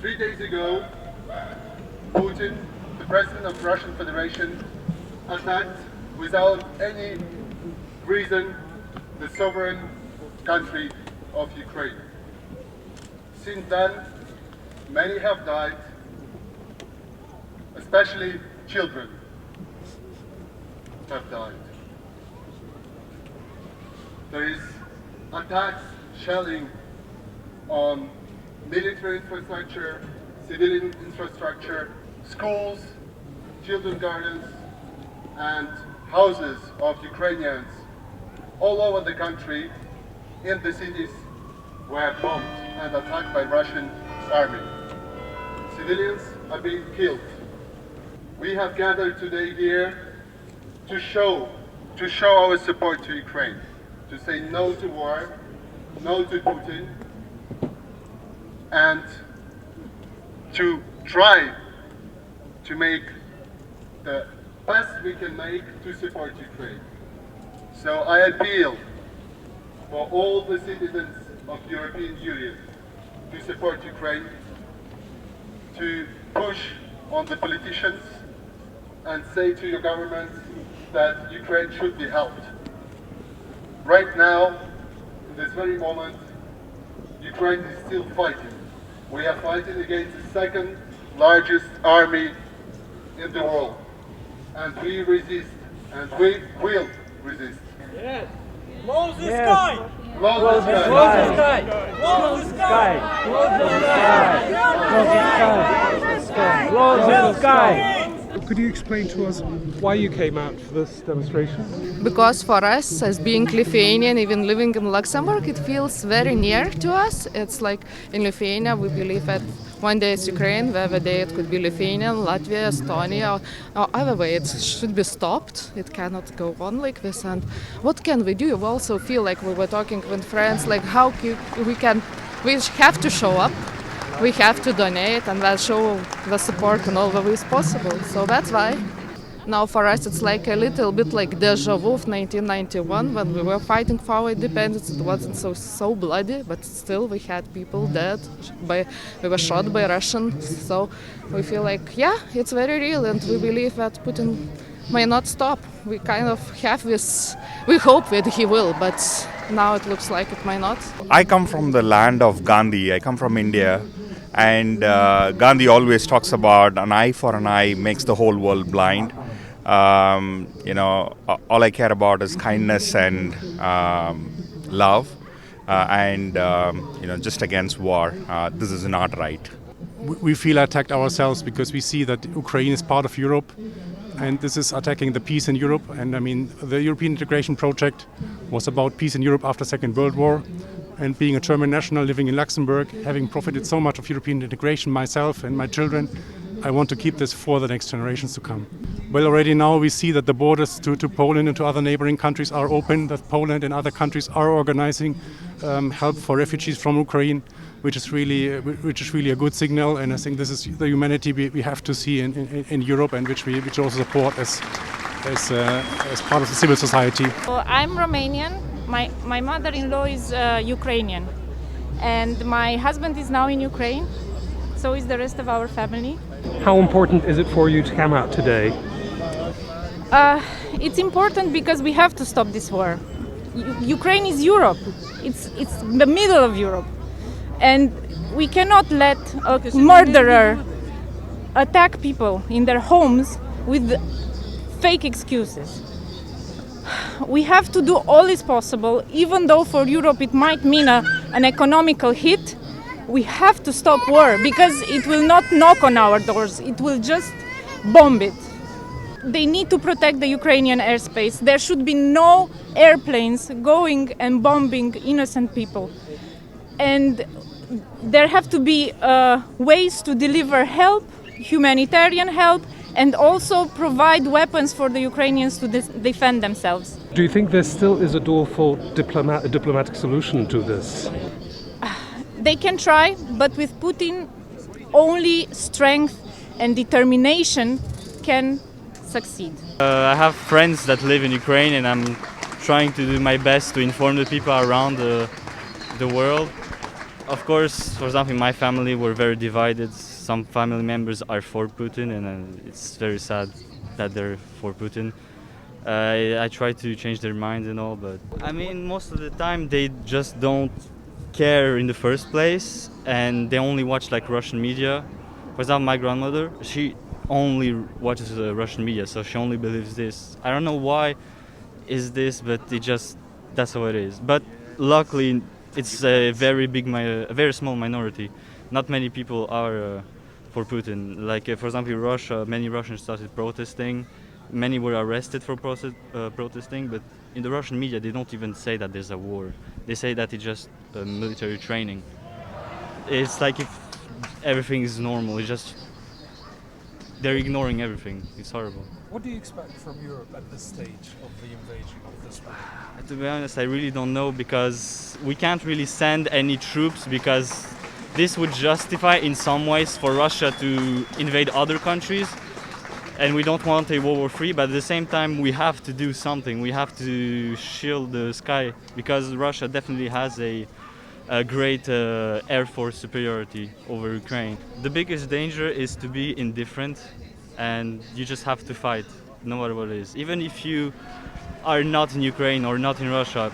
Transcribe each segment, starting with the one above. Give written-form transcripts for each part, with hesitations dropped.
3 days ago, Putin, the president of the Russian Federation, attacked without any reason the sovereign country of Ukraine. Since then, many have died, especially children have died. There is attacks, shelling on military infrastructure, civilian infrastructure, schools, children gardens, and houses of Ukrainians all over the country in the cities were bombed and attacked by Russian army. Civilians are being killed. We have gathered today here to show our support to Ukraine, to say no to war, no to Putin, and to try to make the best we can make to support Ukraine. So I appeal for all the citizens of the European Union to support Ukraine, to push on the politicians and say to your government that Ukraine should be helped. Right now, in this very moment, Ukraine is still fighting. We are fighting against the second largest army in the world. And we resist, and we will resist. Yes. Close the sky! Close the sky! Close the sky! Close the sky! Close the sky! Close the sky! Could you explain to us why you came out for this demonstration? Because for us, as being Lithuanian, even living in Luxembourg, it feels very near to us. It's like in Lithuania, we believe that one day it's Ukraine, the other day it could be Lithuania, Latvia, Estonia, or either way it should be stopped. It cannot go on like this. And what can we do? We also feel like we were talking with friends, like how we have to show up. We have to donate and that show the support in all the ways possible. So that's why. Now for us it's like a little bit like deja vu of 1991 when we were fighting for our independence. It wasn't so bloody, but still we had people dead. We were shot by Russians. So we feel like, yeah, it's very real and we believe that Putin may not stop. We kind of have this, we hope that he will, but now it looks like it might not. I come from the land of Gandhi. I come from India. And Gandhi always talks about an eye for an eye makes the whole world blind. All I care about is kindness and love and just against war. This is not right. We feel attacked ourselves because we see that Ukraine is part of Europe and this is attacking the peace in Europe. And I mean, the European integration project was about peace in Europe after Second World War. And being a German national living in Luxembourg, having profited so much of European integration myself and my children, I want to keep this for the next generations to come. Well, already now we see that the borders to Poland and to other neighboring countries are open, that Poland and other countries are organizing help for refugees from Ukraine, which is really a good signal. And I think this is the humanity we have to see in Europe and which we also support as part of the civil society. Well, I'm Romanian. My mother-in-law is Ukrainian, and my husband is now in Ukraine, so is the rest of our family. How important is it for you to come out today? It's important because we have to stop this war. Ukraine is Europe. It's the middle of Europe, and we cannot let a murderer attack people in their homes with fake excuses. We have to do all is possible, even though for Europe it might mean an economical hit. We have to stop war because it will not knock on our doors, it will just bomb it. They need to protect the Ukrainian airspace. There should be no airplanes going and bombing innocent people. And there have to be ways to deliver help, humanitarian help, and also provide weapons for the Ukrainians to defend themselves. Do you think there still is a door for a diplomatic solution to this? They can try, but with Putin, only strength and determination can succeed. I have friends that live in Ukraine and I'm trying to do my best to inform the people around the world Of course, for example, in my family, we're very divided. Some family members are for Putin, and it's very sad that they're for Putin. I try to change their minds and all, but I mean, most of the time they just don't care in the first place, and they only watch like Russian media. For example, my grandmother, she only watches Russian media, so she only believes this. I don't know why is this, but that's how it is. But luckily, it's a very small minority. Not many people are for Putin. Like for example, in Russia, many Russians started protesting. Many were arrested for protesting, but in the Russian media, they don't even say that there's a war. They say that it's just military training. It's like if everything is normal. It's just they're ignoring everything. It's horrible. What do you expect from Europe at this stage of the invasion of this war? To be honest, I really don't know, because we can't really send any troops, because this would justify in some ways for Russia to invade other countries, and we don't want a World War III, but at the same time we have to do something. We have to shield the sky, because Russia definitely has a great air force superiority over Ukraine. The biggest danger is to be indifferent, and you just have to fight, no matter what it is. Even if you are not in Ukraine or not in Russia,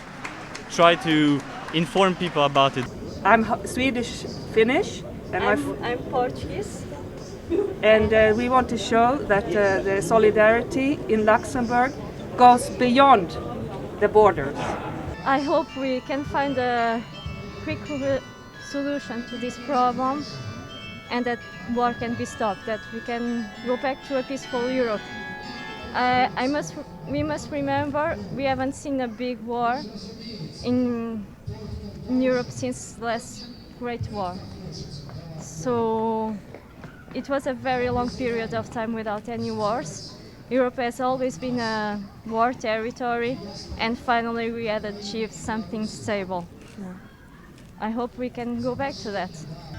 try to inform people about it. I'm Swedish Finnish, and I'm Portuguese. and we want to show that the solidarity in Luxembourg goes beyond the borders. I hope we can find a quick solution to this problem, and that war can be stopped, that we can go back to a peaceful Europe. We must remember we haven't seen a big war in Europe since the last Great War. So it was a very long period of time without any wars. Europe has always been a war territory, and finally we had achieved something stable. I hope we can go back to that.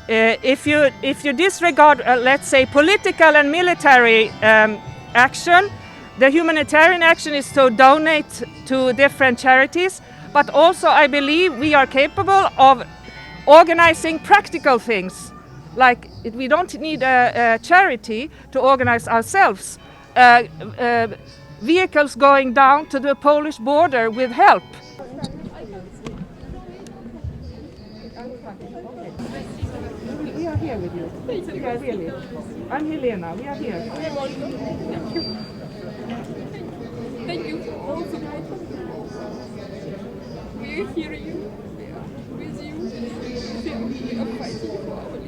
If you disregard, let's say, political and military action, the humanitarian action is to donate to different charities, but also I believe we are capable of organizing practical things. Like we don't need a charity to organize ourselves. Vehicles going down to the Polish border with help. We are here with you. Yeah, really. I'm Helena. We are here. Thank you for all support. We are hearing you. We are with you. We are fighting for our liberty.